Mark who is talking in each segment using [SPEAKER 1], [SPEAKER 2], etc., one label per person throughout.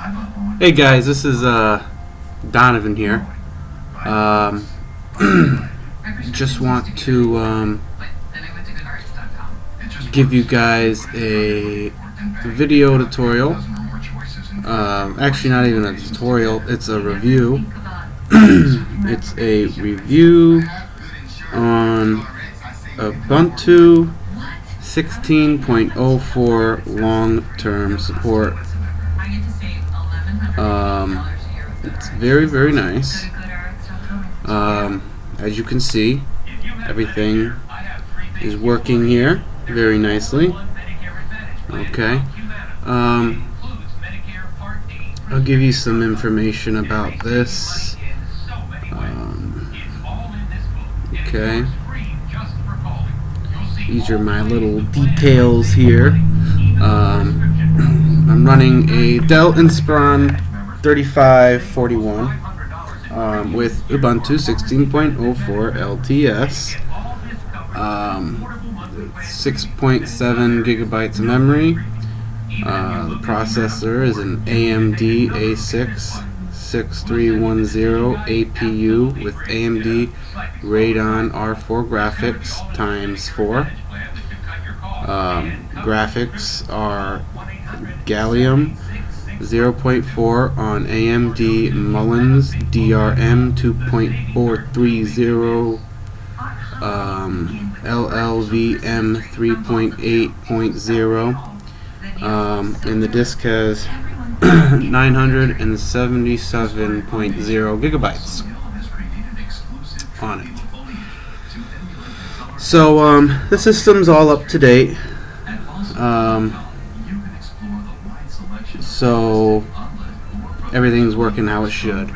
[SPEAKER 1] Hey guys, this is Donovan here. Just want to give you guys a video tutorial. Actually, not even a tutorial, it's a review. It's a review on Ubuntu 16.04 long-term support. It's very nice. As you can see, everything is working here very nicely. Okay. I'll give you some information about this. Okay. These are my little details here. I'm running a Dell Inspiron 3541 with Ubuntu 16.04 LTS, 6.7 gigabytes of memory. The processor is an AMD A6 6310 APU with AMD Radeon R4 graphics ×4. Graphics are Gallium 0.4 on AMD Mullins DRM 2.430, LLVM 3.8.0, and the disk has 977.0 gigabytes on it. So the system's all up to date. So everything's working how it should.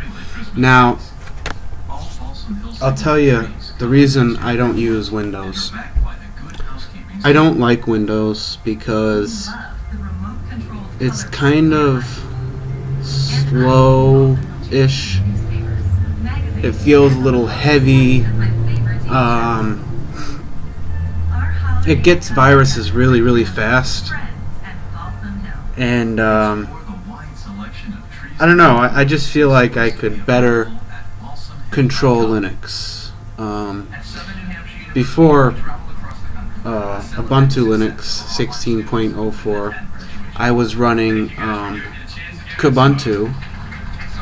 [SPEAKER 1] Now, I'll tell you the reason I don't use Windows. I don't like Windows because it's kind of slow-ish. It feels a little heavy. It gets viruses really fast. And I don't know, I just feel like I could better control Linux. Before Ubuntu Linux 16.04, I was running Ubuntu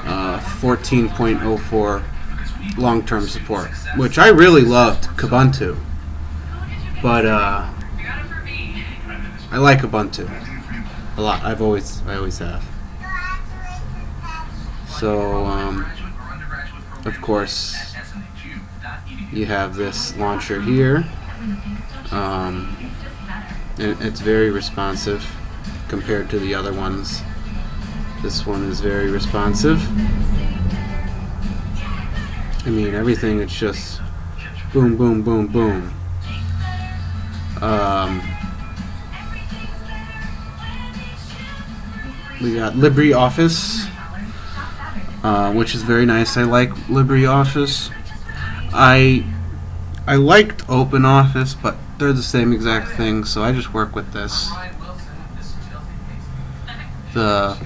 [SPEAKER 1] 14.04 long-term support, which I really loved Ubuntu, but I like Ubuntu a lot. I always have. So of course you have this launcher here, and it's very responsive compared to the other ones. This one is very responsive. I mean, everything, it's just boom. We got LibreOffice, which is very nice. I like LibreOffice. I liked OpenOffice, but they're the same exact thing, so I just work with this. The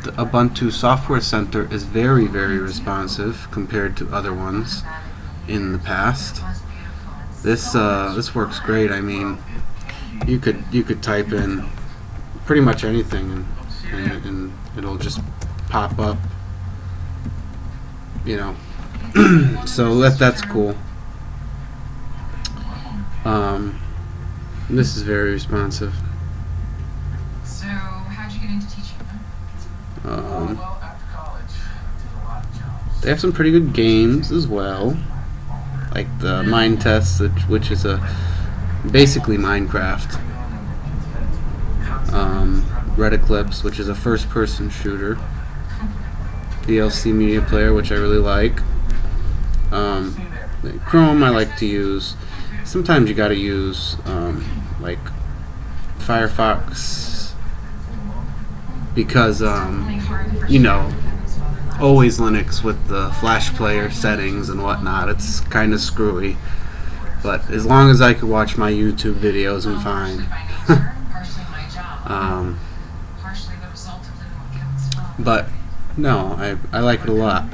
[SPEAKER 1] Ubuntu Software Center is very responsive compared to other ones in the past. This works great. I mean, you could type in pretty much anything and it'll just pop up, you know. So that's cool. This is very responsive.
[SPEAKER 2] So, how'd you get into teaching?
[SPEAKER 1] They have some pretty good games as well, like the Mind Test, which is basically Minecraft. Red Eclipse, which is a first-person shooter. VLC Media Player, which I really like. Chrome I like to use. Sometimes you gotta use like Firefox, because you know, always Linux with the Flash player settings and whatnot, it's kind of screwy. But as long as I could watch my YouTube videos, I'm fine. But no, I like it a lot.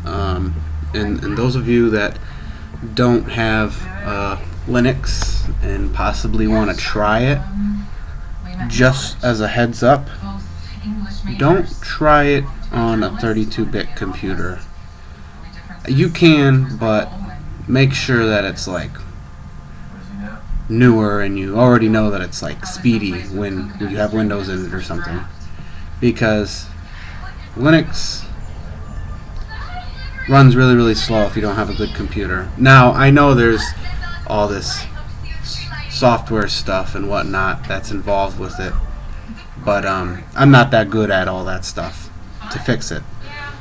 [SPEAKER 1] And those of you that don't have Linux and possibly want to try it, just as a heads up, don't try it on a 32-bit computer. You can, but make sure that it's like newer and you already know that it's like speedy when you have Windows in it or something, because Linux runs really slow if you don't have a good computer. Now I know there's all this software stuff and whatnot that's involved with it, but I'm not that good at all that stuff to fix it.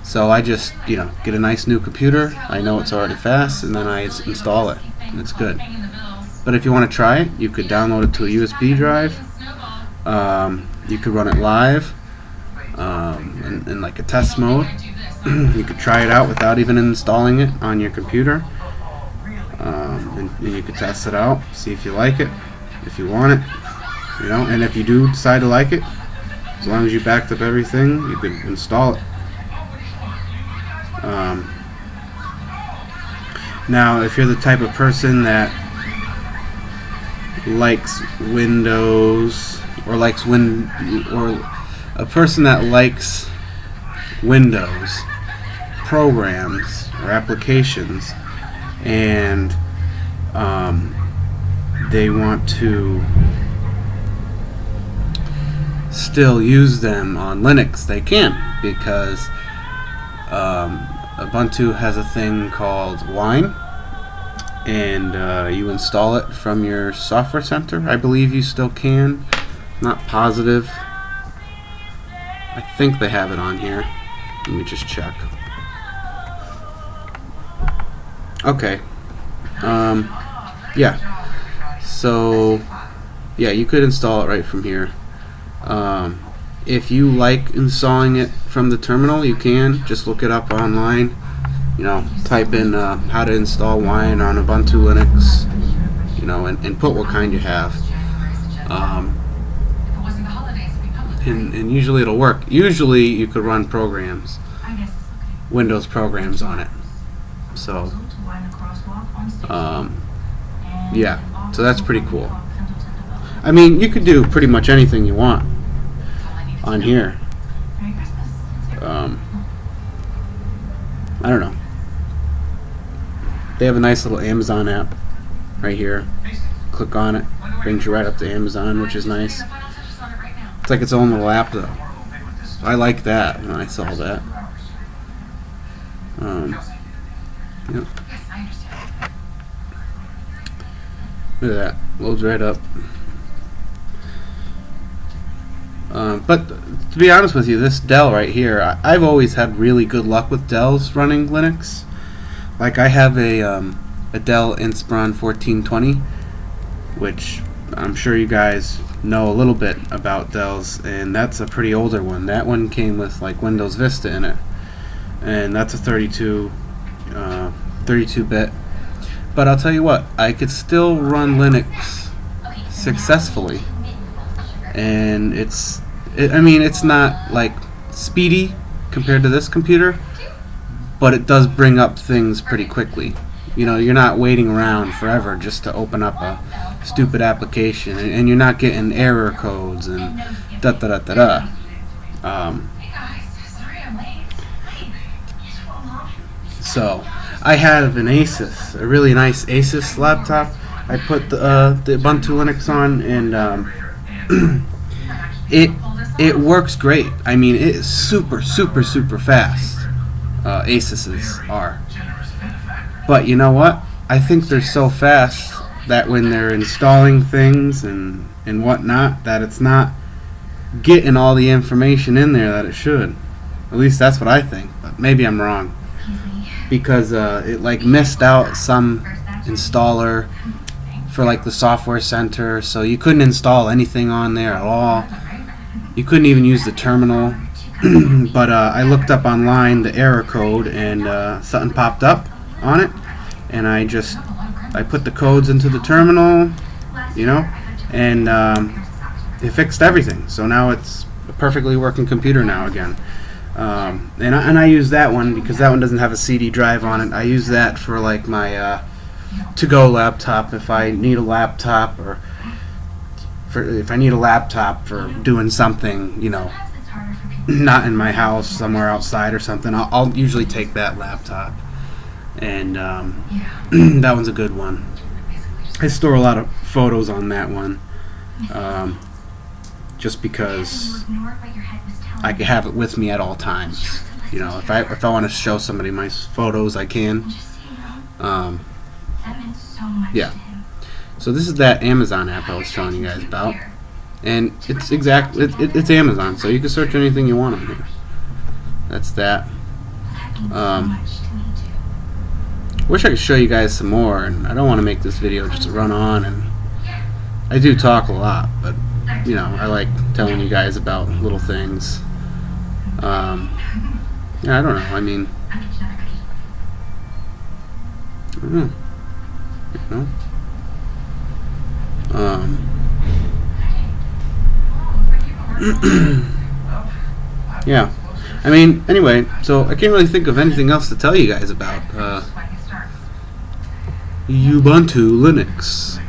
[SPEAKER 1] So I just, get a nice new computer. I know it's already fast, and then I install it, and it's good. But if you want to try it, you could download it to a USB drive. You could run it live in like a test mode. You could try it out without even installing it on your computer, and you could test it out, see if you like it, if you want it, and if you do decide to like it, as long as you backed up everything, you could install it. Now, if you're the type of person that likes Windows, or a person that likes Windows programs or applications, and they want to still use them on Linux, they can, because Ubuntu has a thing called Wine, and you install it from your software center. I believe you still can. Not positive. I think they have it on here. Let me just check. Okay. Yeah. So, yeah, you could install it right from here. If you like installing it from the terminal, you can. Just look it up online. Type in how to install Wine on Ubuntu Linux, and put what kind you have. And usually it'll work. Usually you could run programs, Windows programs on it. So, yeah, so that's pretty cool. I mean, you could do pretty much anything you want on here. I don't know. They have a nice little Amazon app right here. Click on it, brings you right up to Amazon, which is nice. It's like its own little app, though. I like that when I saw that. Yep. Look at that. Loads right up. But to be honest with you, this Dell right here, I've always had really good luck with Dells running Linux. Like, I have a Dell Inspiron 1420, which I'm sure you guys know a little bit about Dells, and that's a pretty older one. That one came with like Windows Vista in it, and that's a 32-bit. But I'll tell you what, I could still run Linux successfully, and it's not like speedy compared to this computer, but it does bring up things pretty quickly. You're not waiting around forever just to open up a stupid application, and you're not getting error codes and da-da-da-da-da. So, I have an Asus, a really nice Asus laptop. I put the Ubuntu Linux on, and it works great. I mean, it is super fast. Asus's are. But you know what? I think they're so fast that when they're installing things and whatnot, that it's not getting all the information in there that it should. At least that's what I think. But maybe I'm wrong. Because it like missed out some installer for like the software center, so you couldn't install anything on there at all. You couldn't even use the terminal. But I looked up online the error code, and something popped up on it, and I put the codes into the terminal, and it fixed everything. So now it's a perfectly working computer now again. And I use that one because that one doesn't have a CD drive on it. I use that for like my to-go laptop if I need a laptop, or if I need a laptop for doing something, you know, not in my house, somewhere outside or something. I'll usually take that laptop, and that one's a good one. I store a lot of photos on that one, just because I can have it with me at all times. You know, if I want to show somebody my photos, I can. Yeah. So this is that Amazon app I was telling you guys about, and it's it's Amazon, so you can search anything you want on here. That's that. Wish I could show you guys some more, and I don't want to make this video just to run on, and I do talk a lot, but you know, I like telling you guys about little things. Yeah, I don't know. I mean, I don't know. You know? Yeah. I mean, anyway, so I can't really think of anything else to tell you guys about Ubuntu Linux.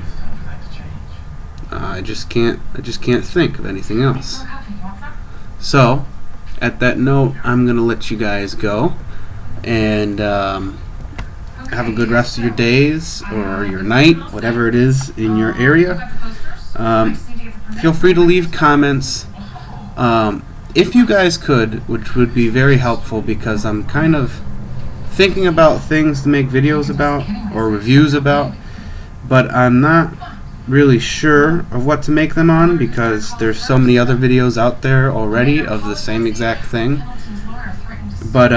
[SPEAKER 1] I just can't think of anything else. So, at that note, I'm gonna let you guys go, and have a good rest of your days or your night, whatever it is in your area. Feel free to leave comments. If you guys could, which would be very helpful, because I'm kind of thinking about things to make videos about or reviews about, but I'm not really sure of what to make them on because there's so many other videos out there already of the same exact thing. But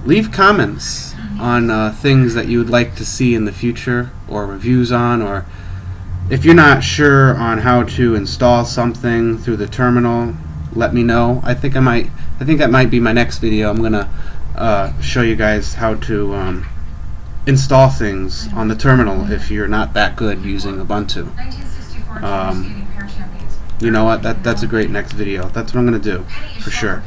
[SPEAKER 1] leave comments on things that you would like to see in the future, or reviews on, or if you're not sure on how to install something through the terminal, let me know. I think that might be my next video. I'm gonna show you guys how to install things on the terminal if you're not that good using Ubuntu. You know what? That's a great next video. That's what I'm gonna do for sure.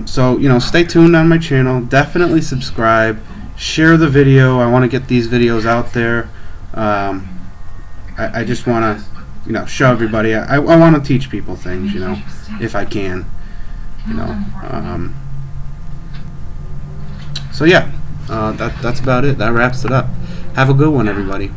[SPEAKER 1] So you know, stay tuned on my channel. Definitely subscribe. Share the video. I want to get these videos out there. I just want to, you know, show everybody. I want to teach people things, you know, if I can, you know. So yeah, that's about it. That wraps it up. Have a good one, everybody.